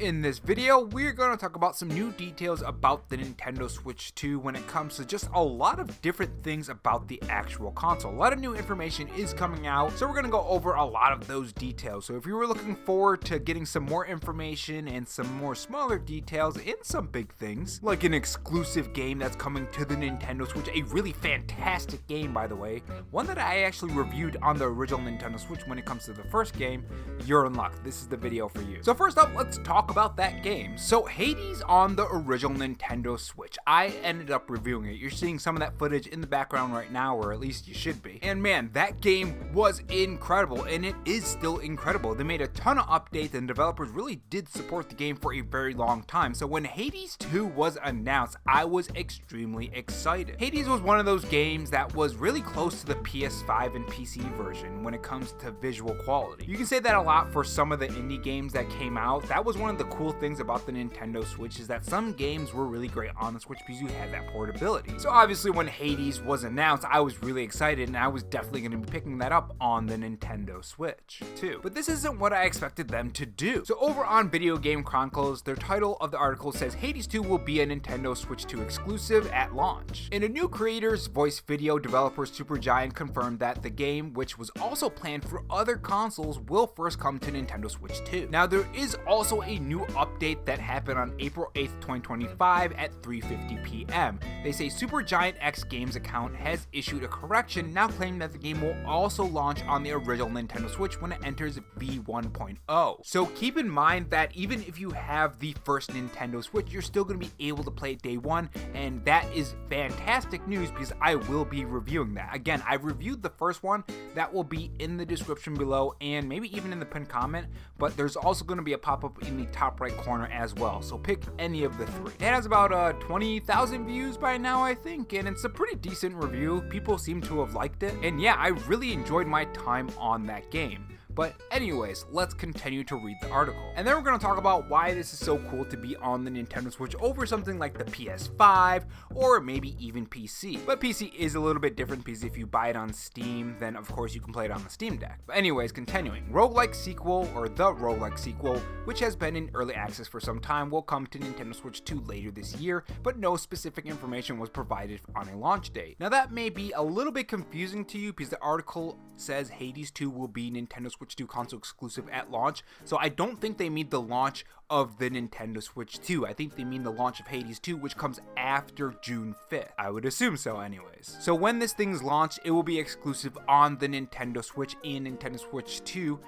In this video, we're going to talk about some new details about the Nintendo Switch 2 when it comes to just a lot of different things about the actual console. A lot of new information is coming out, so we're going to go over a lot of those details. So if you were looking forward to getting some more information and some more smaller details and some big things, like an exclusive game that's coming to the Nintendo Switch, a really fantastic game by the way, one that I actually reviewed on the original Nintendo Switch when it comes to the first game, you're in luck. This is the video for you. So first up, let's talk about that game. So Hades on the original Nintendo Switch. I ended up reviewing it. You're seeing some of that footage in the background right now, or at least you should be. And man, that game was incredible, and it is still incredible. They made a ton of updates, and developers really did support the game for a very long time. So when Hades 2 was announced, I was extremely excited. Hades was one of those games that was really close to the PS5 and PC version when it comes to visual quality. You can say that a lot for some of the indie games that came out. That was one of the cool things about the Nintendo Switch, is that some games were really great on the Switch because you had that portability. So obviously when Hades was announced, I was really excited, and I was definitely going to be picking that up on the Nintendo Switch too. But this isn't what I expected them to do. So over on Video Game Chronicles, their title of the article says Hades 2 will be a Nintendo Switch 2 exclusive at launch. In a new creator's voice video, developer Supergiant confirmed that the game, which was also planned for other consoles, will first come to Nintendo Switch 2. Now there is also a new update that happened on April 8th, 2025 at 3:50 p.m. They say Supergiant X Games account has issued a correction, now claiming that the game will also launch on the original Nintendo Switch when it enters V1.0. So keep in mind that even if you have the first Nintendo Switch, you're still going to be able to play it day one, and that is fantastic news because I will be reviewing that. Again, I reviewed the first one. That will be in the description below and maybe even in the pinned comment, but there's also going to be a pop-up in the top right corner as well, so pick any of the three. It has about 20,000 views by now, I think, and it's a pretty decent review. People seem to have liked it, and yeah, I really enjoyed my time on that game. But anyways, let's continue to read the article. And then we're going to talk about why this is so cool to be on the Nintendo Switch over something like the PS5 or maybe even PC. But PC is a little bit different because if you buy it on Steam, then of course you can play it on the Steam Deck. But anyways, continuing. Roguelike sequel, or the roguelike sequel, which has been in early access for some time, will come to Nintendo Switch 2 later this year, but no specific information was provided on a launch date. Now that may be a little bit confusing to you because the article says Hades 2 will be Nintendo Switch 2 console exclusive at launch, so I don't think they mean the launch of the Nintendo Switch 2. I think they mean the launch of Hades 2, which comes after June 5th. I would assume so anyways. So when this thing's launched, it will be exclusive on the Nintendo Switch and Nintendo Switch 2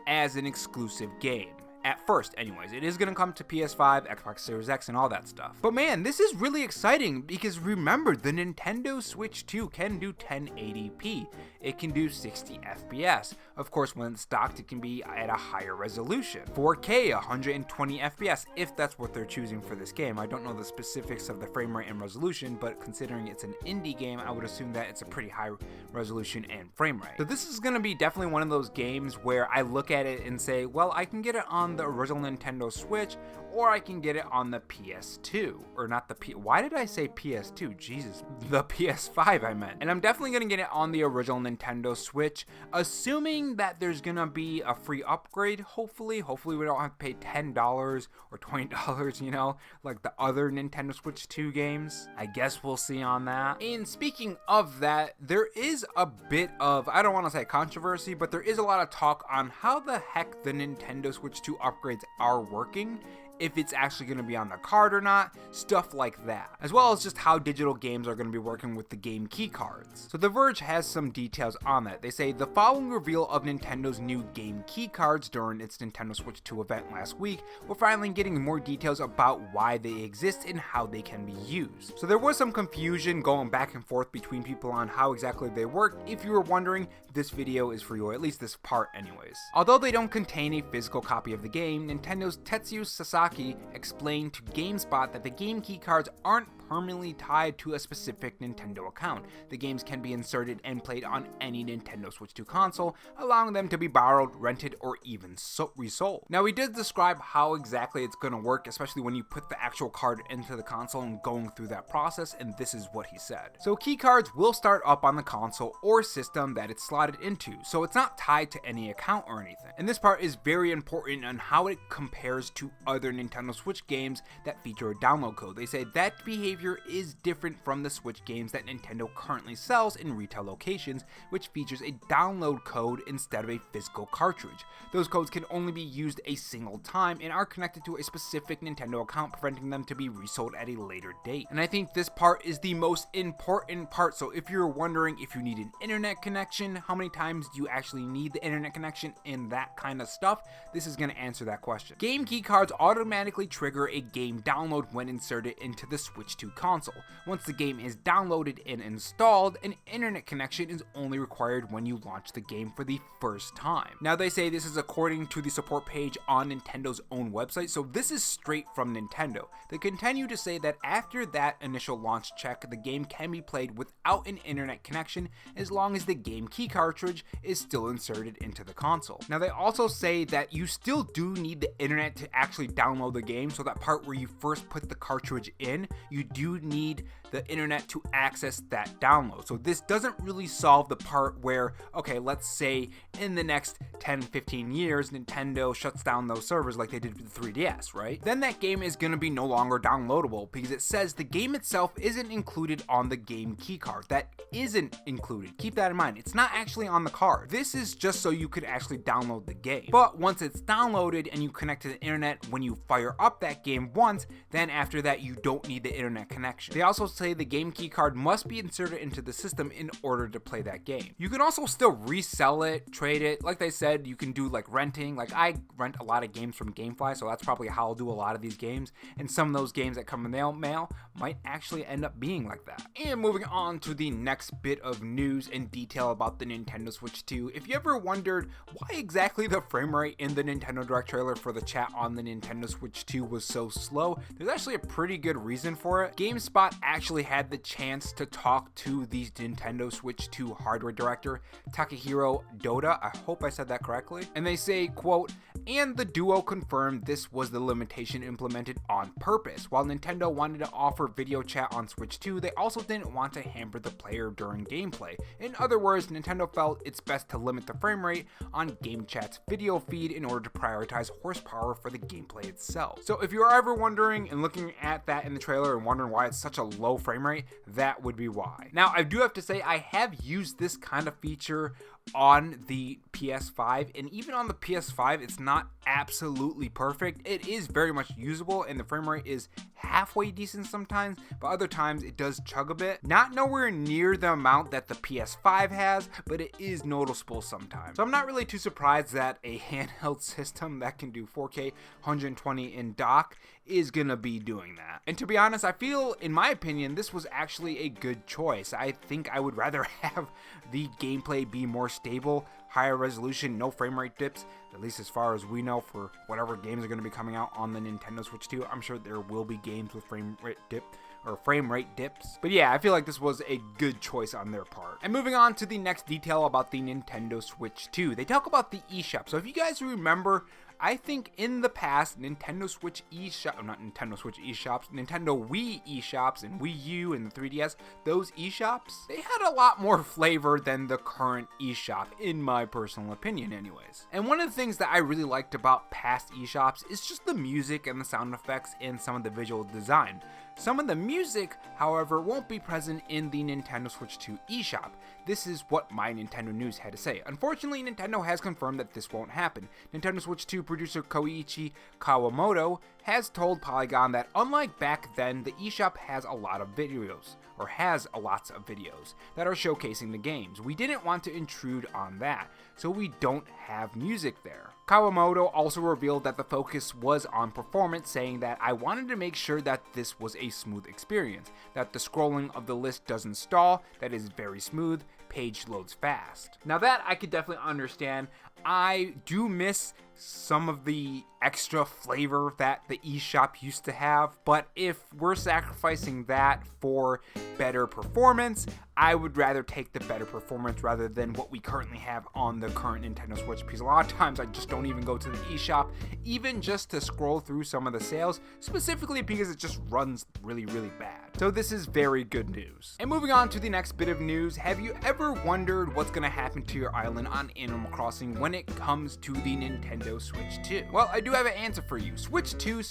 as an exclusive game. At first, anyways. It is going to come to PS5, Xbox Series X, and all that stuff. But man, this is really exciting because remember, the Nintendo Switch 2 can do 1080p. It can do 60 FPS. Of course, when it's docked, it can be at a higher resolution. 4K, 120 FPS, if that's what they're choosing for this game. I don't know the specifics of the frame rate and resolution, but considering it's an indie game, I would assume that it's a pretty high resolution and frame rate. So this is going to be definitely one of those games where I look at it and say, well, I can get it on the original Nintendo Switch, or I can get it on the PS2, or not the why did I say PS2? Jesus, the PS5 I meant. And I'm definitely gonna get it on the original Nintendo Switch, assuming that there's gonna be a free upgrade. Hopefully we don't have to pay $10 or $20, you know, like the other Nintendo Switch 2 games. I guess we'll see on that. And speaking of that, there is a bit of, I don't want to say controversy, but there is a lot of talk on how the heck the Nintendo Switch 2 upgrades are working, if it's actually going to be on the card or not, stuff like that, as well as just how digital games are going to be working with the game key cards. So The Verge has some details on that. They say the following reveal of Nintendo's new game key cards during its Nintendo Switch 2 event last week, we're finally getting more details about why they exist and how they can be used. So there was some confusion going back and forth between people on how exactly they work. If you were wondering, this video is for you, or at least this part anyways. Although they don't contain a physical copy of the game, Nintendo's Tetsuya Sasaki explained to GameSpot that the game key cards aren't permanently tied to a specific Nintendo account. The games can be inserted and played on any Nintendo Switch 2 console, allowing them to be borrowed, rented, or even resold. Now, he did describe how exactly it's going to work, especially when you put the actual card into the console and going through that process, and this is what he said. So key cards will start up on the console or system that it's slotted into, so it's not tied to any account or anything. And this part is very important on how it compares to other Nintendo Switch games that feature a download code. They say that behavior is different from the Switch games that Nintendo currently sells in retail locations, which features a download code instead of a physical cartridge. Those codes can only be used a single time and are connected to a specific Nintendo account, preventing them to be resold at a later date. And I think this part is the most important part. So if you're wondering if you need an internet connection, how many times do you actually need the internet connection, and that kind of stuff, this is going to answer that question. Game key cards automatically trigger a game download when inserted into the Switch 2 console. Once the game is downloaded and installed, an internet connection is only required when you launch the game for the first time. Now, they say this is according to the support page on Nintendo's own website, so this is straight from Nintendo. They continue to say that after that initial launch check, the game can be played without an internet connection as long as the game key cartridge is still inserted into the console. Now, they also say that you still do need the internet to actually download the game, so that part where you first put the cartridge in, you do need the internet to access that download. So this doesn't really solve the part where, okay, let's say in the next 10-15 years, Nintendo shuts down those servers like they did with the 3DS, right? Then that game is going to be no longer downloadable because it says the game itself isn't included on the game keycard. That isn't included. Keep that in mind. It's not actually on the card. This is just so you could actually download the game. But once it's downloaded and you connect to the internet, when you fire up that game once, then after that you don't need the internet connection. They also say the game key card must be inserted into the system in order to play that game. You can also still resell it, trade it. Like they said, you can do like renting. Like I rent a lot of games from GameFly, so that's probably how I'll do a lot of these games. And some of those games that come in the mail might actually end up being like that. And moving on to the next bit of news and detail about the Nintendo Switch 2. If you ever wondered why exactly the frame rate in the Nintendo Direct trailer for the chat on the Nintendo Switch 2 was so slow, there's actually a pretty good reason for it. GameSpot actually had the chance to talk to the Nintendo Switch 2 hardware director, Takahiro Doda. I hope I said that correctly. And they say, quote, "And the duo confirmed this was the limitation implemented on purpose. While Nintendo wanted to offer video chat on Switch 2, they also didn't want to hamper the player during gameplay. In other words, Nintendo felt it's best to limit the frame rate on Game Chat's video feed in order to prioritize horsepower for the gameplay itself." So if you're ever wondering and looking at that in the trailer and wondering why it's such a low frame rate, that would be why. Now, I do have to say I have used this kind of feature on the PS5, and even on the PS5 it's not absolutely perfect. It is very much usable and the frame rate is halfway decent sometimes, but other times it does chug a bit. Not nowhere near the amount that the PS5 has, but it is noticeable sometimes. So I'm not really too surprised that a handheld system that can do 4K 120 in dock is gonna be doing that. And to be honest, I feel, in my opinion, this was actually a good choice. I think I would rather have the gameplay be more stable, higher resolution, no frame rate dips, at least as far as we know, for whatever games are going to be coming out on the Nintendo Switch 2. I'm sure there will be games with frame rate dips. But yeah, I feel like this was a good choice on their part. And moving on to the next detail about the Nintendo Switch 2. They talk about the eShop. So if you guys remember, I think in the past, Nintendo Wii eShops and Wii U and the 3DS, those eShops, they had a lot more flavor than the current eShop, in my personal opinion anyways. And one of the things that I really liked about past eShops is just the music and the sound effects and some of the visual design. Some of the music, however, won't be present in the Nintendo Switch 2 eShop. This is what My Nintendo News had to say. Unfortunately, Nintendo has confirmed that this won't happen. Nintendo Switch 2 producer Koichi Kawamoto has told Polygon that unlike back then, the eShop has lots of videos that are showcasing the games. We didn't want to intrude on that, so we don't have music there. Kawamoto also revealed that the focus was on performance, saying that I wanted to make sure that this was a smooth experience, that the scrolling of the list doesn't stall, that is very smooth, page loads fast. Now that I could definitely understand. I do miss some of the extra flavor that the eShop used to have, but if we're sacrificing that for better performance, I would rather take the better performance rather than what we currently have on the current Nintendo Switch, because a lot of times I just don't even go to the eShop, even just to scroll through some of the sales, specifically because it just runs really, really bad. So this is very good news. And moving on to the next bit of news, have you ever wondered what's going to happen to your island on Animal Crossing when it comes to the Nintendo Switch 2? Well, I do have an answer for you. Switch 2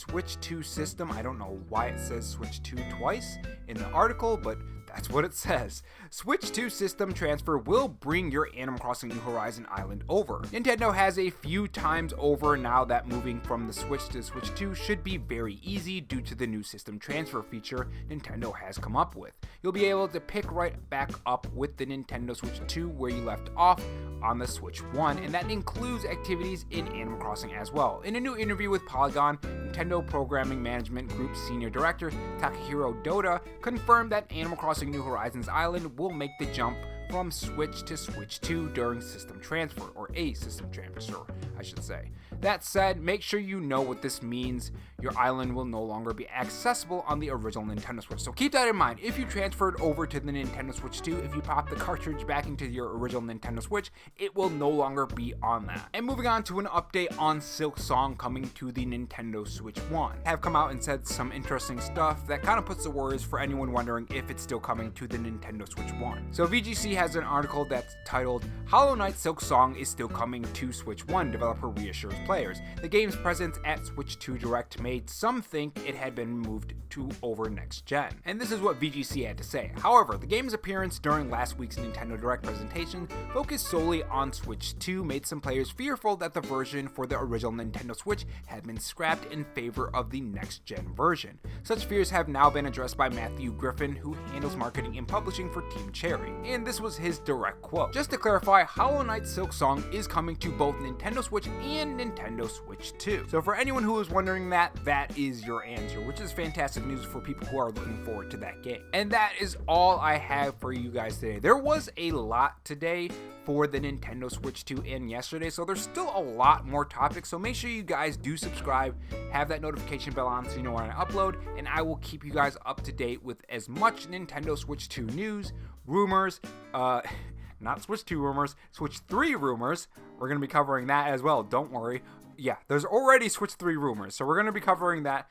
system. I don't know why it says Switch 2 twice in the article, but that's what it says. Switch 2 system transfer will bring your Animal Crossing New Horizon island over. Nintendo has a few times over now that moving from the Switch to Switch 2 should be very easy due to the new system transfer feature Nintendo has come up with. You'll be able to pick right back up with the Nintendo Switch 2 where you left off on the Switch 1, and that includes activities in Animal Crossing as well. In a new interview with Polygon, Nintendo Programming Management Group Senior Director Takahiro Doda confirmed that Animal Crossing New Horizons Island will make the jump from Switch to Switch 2 during system transfer, or a system transfer, I should say. That said, make sure you know what this means. Your island will no longer be accessible on the original Nintendo Switch. So keep that in mind. If you transferred over to the Nintendo Switch 2, if you pop the cartridge back into your original Nintendo Switch, it will no longer be on that. And moving on to an update on Silk Song coming to the Nintendo Switch 1. Have come out and said some interesting stuff that kind of puts the worries for anyone wondering if it's still coming to the Nintendo Switch 1. So VGC has an article that's titled Hollow Knight Silk Song is still coming to Switch 1, developer reassures players. The game's presence at Switch 2 Direct made some think it had been moved to over next gen. And this is what VGC had to say. However, the game's appearance during last week's Nintendo Direct presentation focused solely on Switch 2 made some players fearful that the version for the original Nintendo Switch had been scrapped in favor of the next gen version. Such fears have now been addressed by Matthew Griffin, who handles marketing and publishing for Team Cherry, and this was his direct quote. Just to clarify, Hollow Knight Silk Song is coming to both Nintendo Switch and Nintendo Switch 2. So for anyone who is wondering that is your answer, which is fantastic news for people who are looking forward to that game. And that is all I have for you guys today. There was a lot today for the Nintendo Switch 2 and yesterday, so there's still a lot more topics, so make sure you guys do subscribe, have that notification bell on so you know when I upload, and I will keep you guys up to date with as much Nintendo Switch 2 news, rumors, not Switch 2 rumors, Switch 3 rumors. We're going to be covering that as well, don't worry. Yeah, there's already Switch 3 rumors, so we're going to be covering that.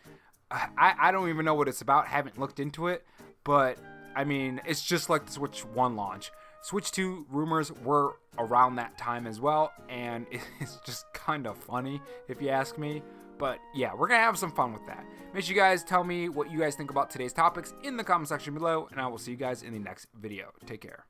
I don't even know what it's about, haven't looked into it, but I mean, it's just like the Switch 1 launch. Switch 2 rumors were around that time as well, and it's just kind of funny if you ask me. But yeah, we're going to have some fun with that. Make sure you guys tell me what you guys think about today's topics in the comment section below, and I will see you guys in the next video. Take care.